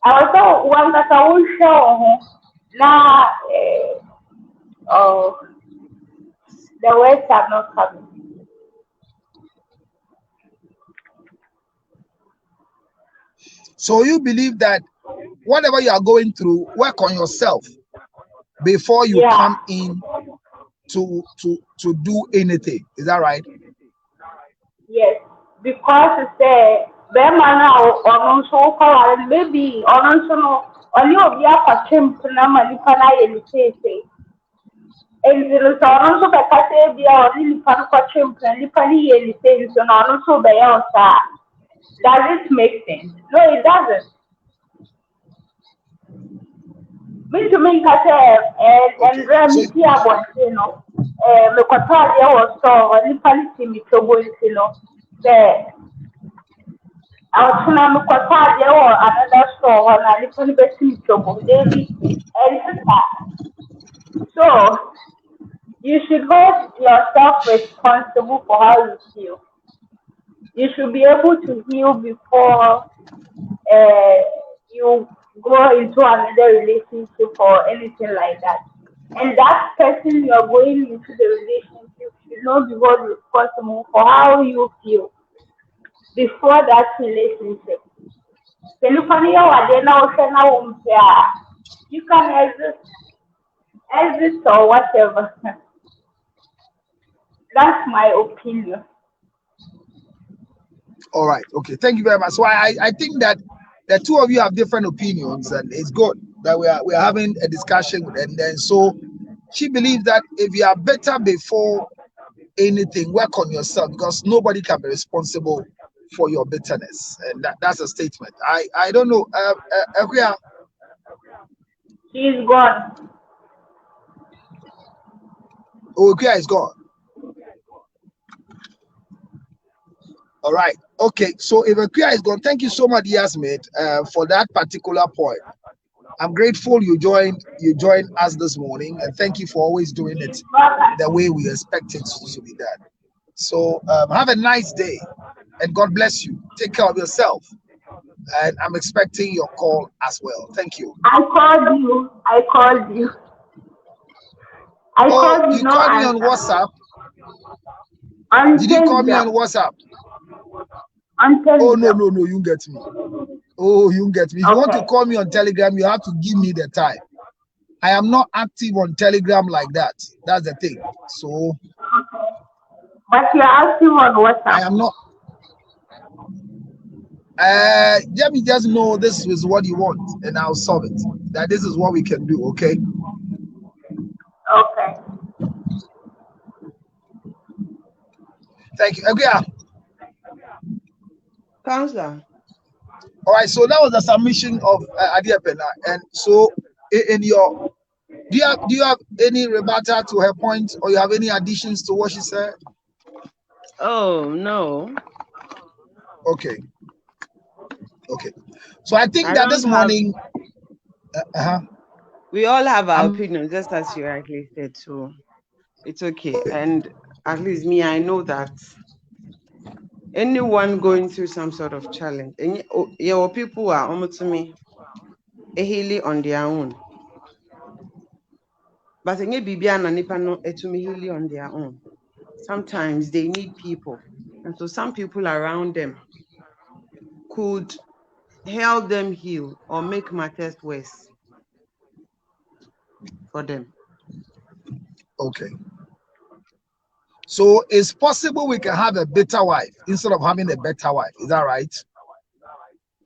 also one that I will show now the words are not coming. So you believe that whatever you are going through, work on yourself before you come in to do anything. Is that right? Yes, because it's maybe on your chimp and there is also the category or really chimp and also does it make sense? No, it doesn't. Me to make and remedy about the Qatar was so only policy me to go the our Qatar or another store on a little bit trouble daily and so you should hold yourself responsible for how you feel. You should be able to heal before you go into another relationship or anything like that. And that person you are going into the relationship should not be held responsible for how you feel before that relationship. You can exist or whatever. That's my opinion. All right. Okay. Thank you very much. So I think that the two of you have different opinions, and it's good that we are having a discussion. And then so she believes that if you are better before anything, work on yourself because nobody can be responsible for your bitterness, and that's a statement. I don't know. Equia. She's gone. Oh, Equia is gone. All right. Okay. So if Akuya is gone, thank you so much, Yasmin, for that particular point. I'm grateful you joined us this morning, and thank you for always doing it the way we expect it to be done. So have a nice day, and God bless you. Take care of yourself, and I'm expecting your call as well. Thank you. I called you. I called you. I called you. You called me on WhatsApp. Did you call me on WhatsApp? Oh no, you get me. Oh, you get me. If you want to call me on Telegram, you have to give me the time. I am not active on Telegram like that. That's the thing. So, but you're active on WhatsApp. I am not. Let me just know this is what you want, and I'll solve it. That this is what we can do. Okay. Okay. Thank you. Okay. Counselor. All right. So that was the submission of Adiapena, and so in your, do you have any rebuttal to her point, or you have any additions to what she said? Oh no. Okay. Okay. So I think that this morning, we all have our opinions, just as you rightly said. So it's okay. And at least me, I know that anyone going through some sort of challenge, and your people are almost to me healing on their own. But any bibiana nipa no etumi healing on their own. Sometimes they need people, and so some people around them could help them heal or make matters worse for them. Okay. So it's possible we can have a better wife instead of having a better wife. Is that right?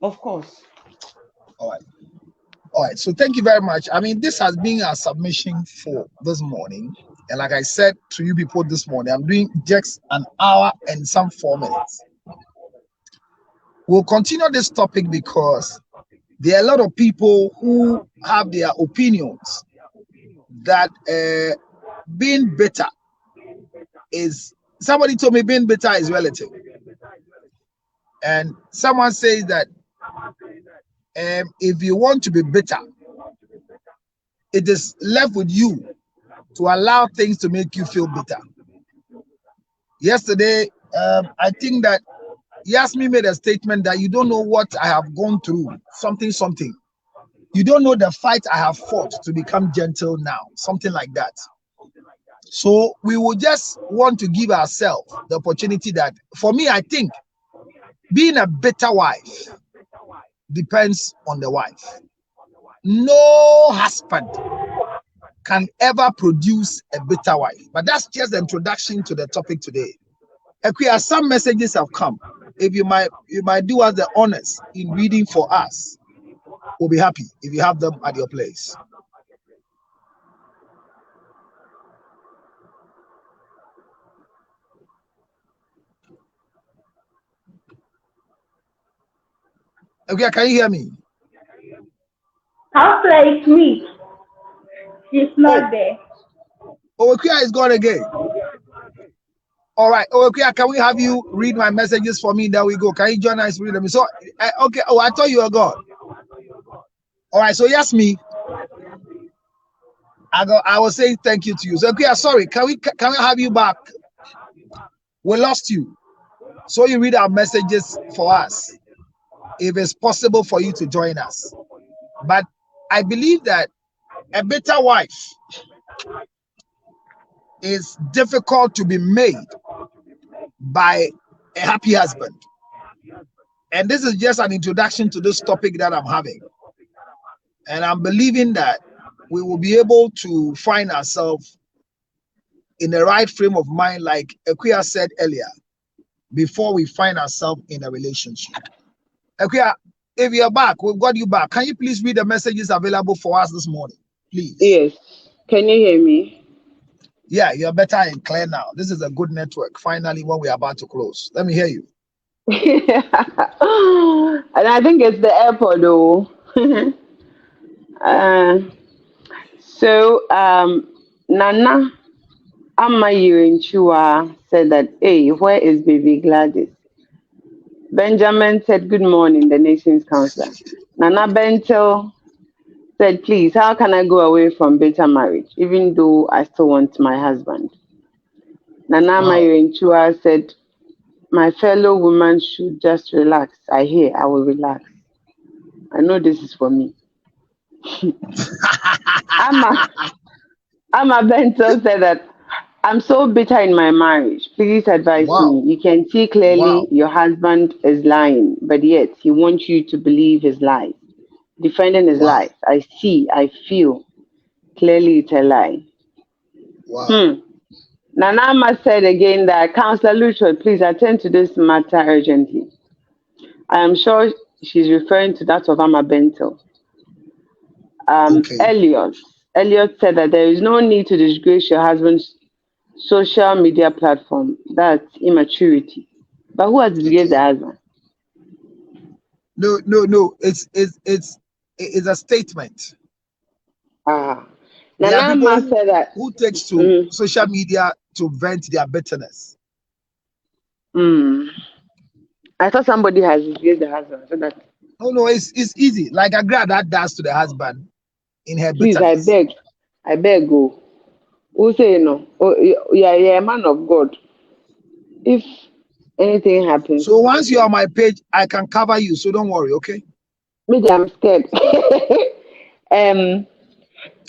Of course. All right. All right. So thank you very much. I mean, this has been our submission for this morning. And like I said to you people this morning, I'm doing just an hour and some 4 minutes. We'll continue this topic because there are a lot of people who have their opinions that being bitter is, somebody told me being bitter is relative. And someone says that if you want to be bitter, it is left with you to allow things to make you feel bitter. Yesterday, I think that Yasmin made a statement that you don't know what I have gone through, something. You don't know the fight I have fought to become gentle now, something like that. So we will just want to give ourselves the opportunity that, for me, I think being a better wife depends on the wife. No husband can ever produce a better wife. But that's just the introduction to the topic today. Akuya, some messages have come. If you might do us the honors in reading for us, we'll be happy if you have them at your place. Okay, can you hear me? How like me? She's not there. Oh, Akuya is gone again. All right. Oh, Akuya, can we have you read my messages for me? There we go. Can you join us read them? So, okay. Oh, I thought you were gone. All right. So, Yasmin, I was saying thank you to you. So, Akuya, sorry. Can we have you back? We lost you. So you read our messages for us, if it's possible for you to join us. But I believe that a better wife is difficult to be made by a happy husband. And this is just an introduction to this topic that I'm having. And I'm believing that we will be able to find ourselves in the right frame of mind, like Akuya said earlier, before we find ourselves in a relationship. Akuya, if you're back, we've got you back. Can you please read the messages available for us this morning, please? Yes. Can you hear me? Yeah, you're better and clear now. This is a good network. Finally, when we're about to close. Let me hear you. And I think it's the airport, though. Nana Amayu in Chua said that, hey, where is baby Gladys? Benjamin said, "Good morning, the nation's counselor." Nana Bentel said, "Please, how can I go away from bitter marriage, even though I still want my husband?" Nana Wow. Mayenchua said, "My fellow woman should just relax. I will relax. I know this is for me." Amma Bentel said that, "I'm so bitter in my marriage. Please advise Wow. me. You can see clearly Wow. your husband is lying, but yet he wants you to believe his lies. Defending his Wow. lies. I feel clearly it's a lie." Wow. Nanama said again that, "Counselor Luchwood, please attend to this matter urgently." I am sure she's referring to that of Amma Bentel. Okay. Elliot said that there is no need to disgrace your husband's social media platform. That's immaturity. But who has disgraced the husband? No. It's a statement. There are Nanama people said that. who takes to social media to vent their bitterness. I thought somebody has disgraced the husband. So that. No, it's easy. Like a girl that does to the husband in her Please, bitterness. I beg go. Who say no? Oh, you're a man of God. If anything happens. So once you're on my page, I can cover you. So don't worry, okay? Maybe I'm scared.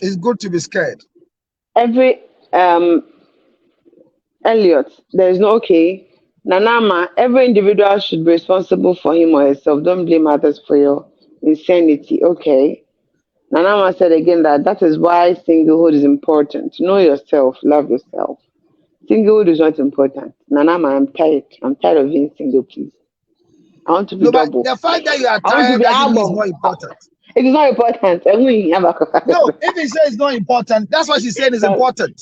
It's good to be scared. Every Elliot, there is no okay. Nanama, every individual should be responsible for him or herself. Don't blame others for your insanity. Okay. Nanama said again that is why singlehood is important. Know yourself, love yourself. Singlehood is not important. Nanama, I'm tired. I'm tired of being single, please. I want to be double. But the fact that you are tired doesn't mean it's not important. It is not important. No, if he says it's not important, that's what she's saying is important.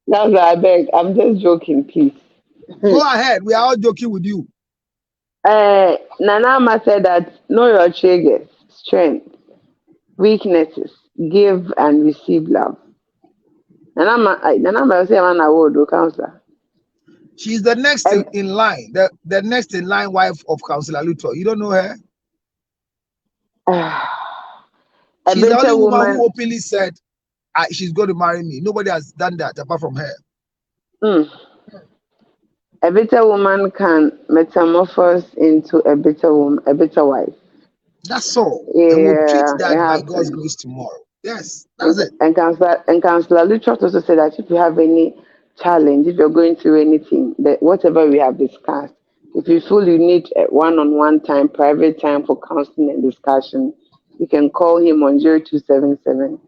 That's what I beg. I'm just joking, please. Go ahead. We are all joking with you. Nanama said that know your triggers, strength, weaknesses, give and receive love. Nanama will say man award counselor. She's the next in line, the next in line wife of Counselor Luto. You don't know her? She's the only woman who openly said she's going to marry me. Nobody has done that apart from her. A bitter woman can metamorphose into a bitter woman, a bitter wife. That's all. Yeah, and we'll treat that by God's grace tomorrow. Yes, that's it. And Counselor Lutrot also said that if you have any challenge, if you're going through anything, that whatever we have discussed, if you feel you need a one-on-one time, private time for counseling and discussion, you can call him on 0277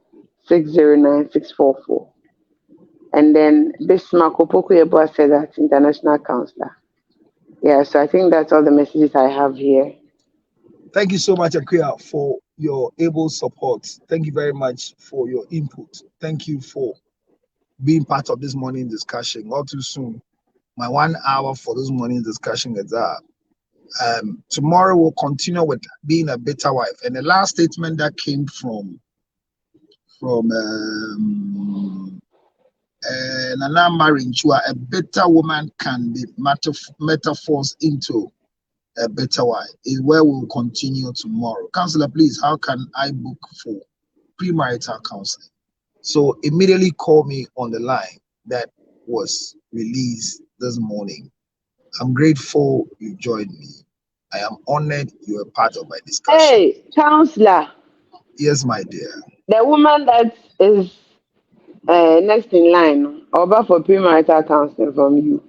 609 644. And then Bismarck Opoku said that international counselor. Yeah, so I think that's all the messages I have here. Thank you so much, Akuya, for your able support. Thank you very much for your input. Thank you for being part of this morning discussion. All too soon, my 1 hour for this morning discussion is up. Tomorrow we'll continue with being a better wife. And the last statement that came from Nana Marinchua, a better woman can be metaphors into a better wife, is where we'll continue tomorrow. Counselor, please, how can I book for premarital counseling? So immediately call me on the line that was released this morning. I'm grateful you joined me. I am honored you were part of my discussion. Hey, counselor. Yes, my dear. The woman that is next in line, over for premarital counseling from you.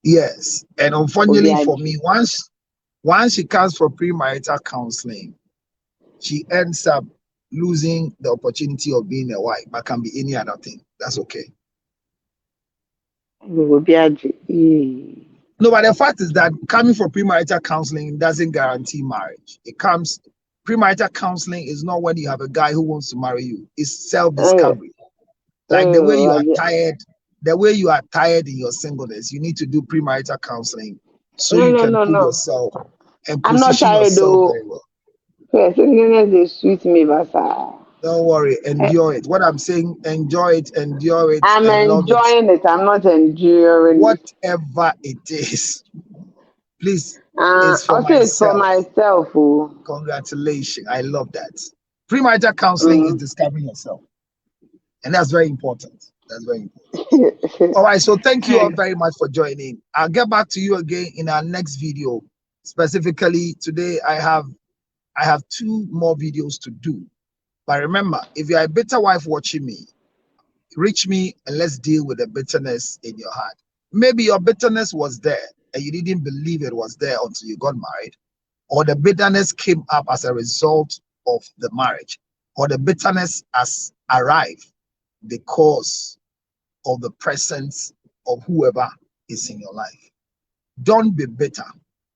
Yes, and unfortunately for me, once she comes for premarital counseling, she ends up losing the opportunity of being a wife, but can be any other thing. That's okay. No, but the fact is that coming for premarital counseling doesn't guarantee marriage. Premarital counseling is not when you have a guy who wants to marry you. It's self-discovery. Like the way you are tired, in your singleness, you need to do premarital counseling so you can put yourself and position yourself very well. Yes, sweet me, don't worry, enjoy it. What I'm saying, enjoy it, endure it. I'm enjoying it. I'm not enduring whatever it is. Please, it's for Also, it's for myself. myself. Oh. Congratulations. I love that. Premarital counseling is discovering yourself. And that's very important. That's very important. All right. So thank you all very much for joining. I'll get back to you again in our next video. Specifically, today I have 2 more videos to do. But remember, if you're a bitter wife watching me, reach me and let's deal with the bitterness in your heart. Maybe your bitterness was there and you didn't believe it was there until you got married, or the bitterness came up as a result of the marriage, or the bitterness has arrived because of the presence of whoever is in your life. Don't be bitter.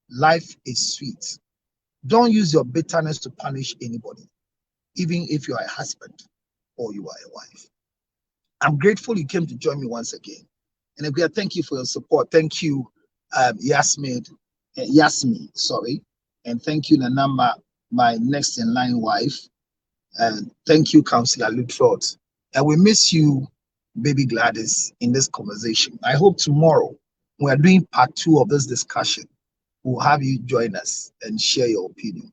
Life is sweet. Don't use your bitterness to punish anybody, even if you are a husband or you are a wife. I'm grateful you came to join me once again. And again, thank you for your support. Thank you, Yasmin, sorry. And thank you, Nanamba, my next in line wife. And thank you, Councillor Lutrot. And we miss you, baby Gladys, in this conversation. I hope tomorrow we are doing part 2 of this discussion. We'll have you join us and share your opinion.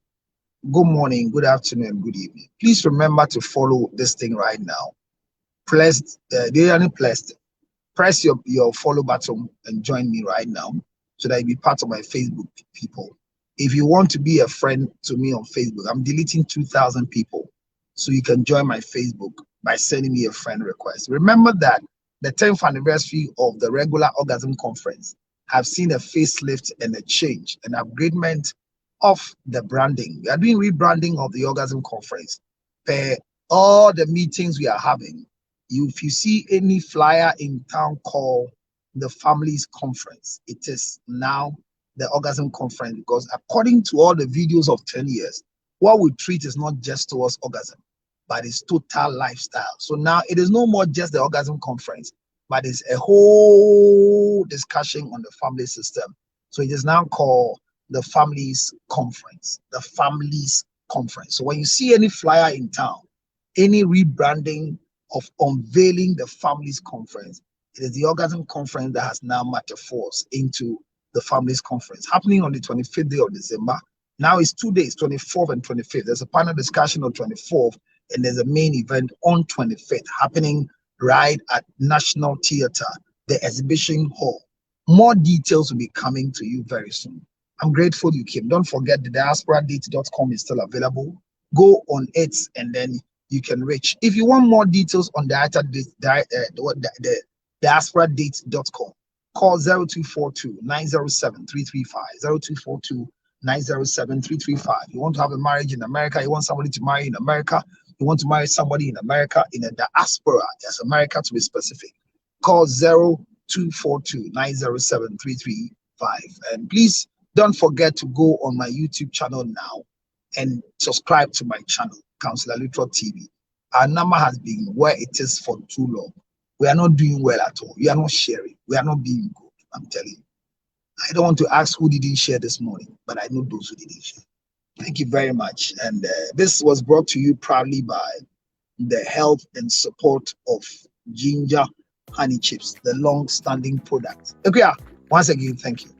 Good morning, good afternoon, good evening. Please remember to follow this thing right now. Press your follow button and join me right now so that you be part of my Facebook people. If you want to be a friend to me on Facebook, I'm deleting 2,000 people so you can join my Facebook by sending me a friend request. Remember that the 10th anniversary of the regular orgasm conference have seen a facelift and a change, an upgradement of the branding. We are doing rebranding of the orgasm conference. All the meetings we are having, if you see any flyer in town called the Families Conference, it is now the orgasm conference, because according to all the videos of 10 years, what we treat is not just towards orgasm, but it's total lifestyle. So now it is no more just the orgasm conference, but it's a whole discussion on the family system. So it is now called the Families Conference, the Families Conference. So when you see any flyer in town, any rebranding of unveiling the Families Conference, it is the orgasm conference that has now metamorphosed into the Families Conference, happening on the 25th day of December. Now it's 2 days, 24th and 25th. There's a panel discussion on 24th, and there's a main event on 25th, happening right at National Theatre, the exhibition hall. More details will be coming to you very soon. I'm grateful you came. Don't forget the diasporadate.com is still available. Go on it and then you can reach. If you want more details on the diasporadate.com, call 0242 907 335. 0242 907 335. You want to have a marriage in America, you want somebody to marry in America, you want to marry somebody in America, in a diaspora, yes, America to be specific, call 0242 907 335. And please don't forget to go on my YouTube channel now and subscribe to my channel, Councillor Luttrell TV. Our number has been where it is for too long. We are not doing well at all. We are not sharing. We are not being good. I'm telling you. I don't want to ask who didn't share this morning, but I know those who didn't share. Thank you very much. And this was brought to you proudly by the help and support of Ginger Honey Chips, the long-standing product. Okay, once again, thank you.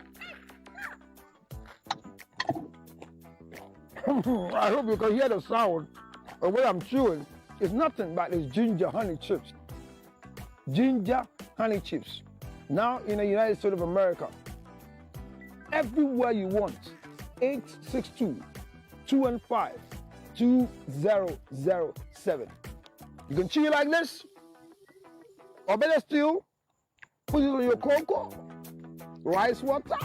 I hope you can hear the sound of what I'm chewing. It's nothing but it's ginger honey chips. Ginger honey chips. Now in the United States of America, everywhere you want, 862-215-2007. You can chew it like this, or better still, put it on your cocoa, rice water,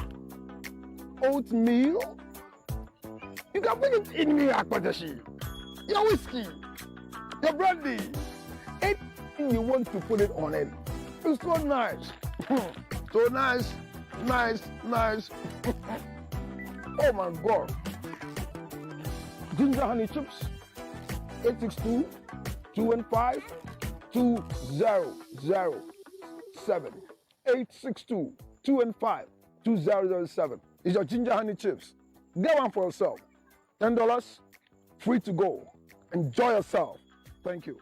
oatmeal. You can put it in your whiskey, your brandy, anything you want to put it on it. It's so nice. So nice. Oh my God. Ginger honey chips, 862-215-2007. 862-215-2007. It's your ginger honey chips. Get one for yourself. $10, free to go. Enjoy yourself. Thank you.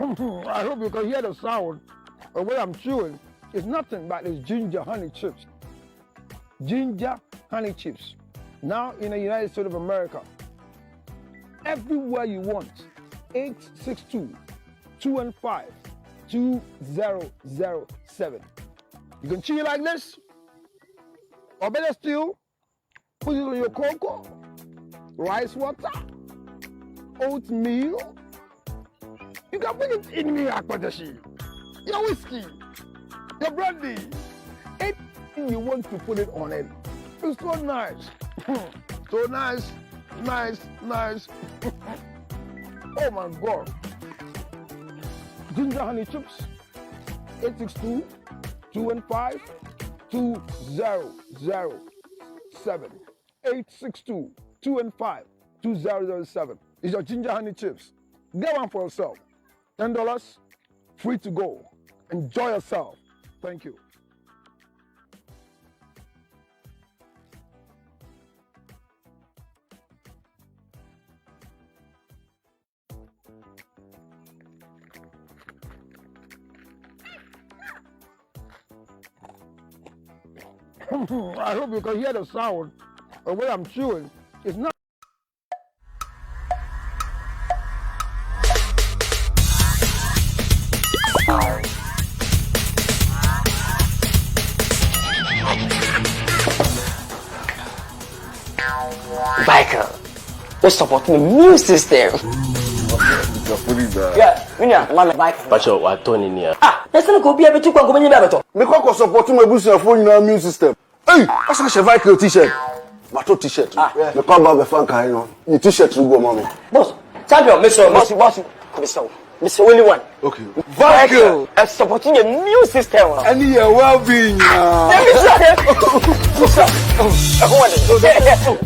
I hope you can hear the sound of what I'm chewing. It's nothing but it's ginger honey chips. Ginger honey chips. Now in the United States of America, everywhere you want, 862-215-2007. You can chew it like this, or better still, put it on your cocoa, rice water, oatmeal. You can put it in your whiskey, your brandy, anything you want to put it on it. It's so nice. So nice, nice. Oh my God. Ginger honey chips, 862-215-2007. 862-215-2007. It's your ginger honey chips. Get one for yourself. $10, free to go. Enjoy yourself. Thank you. I hope you can hear the sound of what I'm chewing. It's not. Michael, let's support the immune system. Yeah, Michael. But you're turning here. Let's not go be able to go better. Me ko support my boost phone immune system. Hey, that's a Michael t-shirt. Mato t-shirt. Me ko ba be fan kan no. Your t-shirt you go mommy. Boss, champion, Mr. Only one. Okay. Michael, supporting the immune system. And your well-being.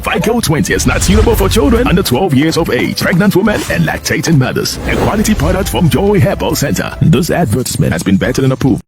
Vico 20 is not suitable for children under 12 years of age, pregnant women, and lactating mothers. A quality product from Joy Herbal Center. This advertisement has been vetted and approved.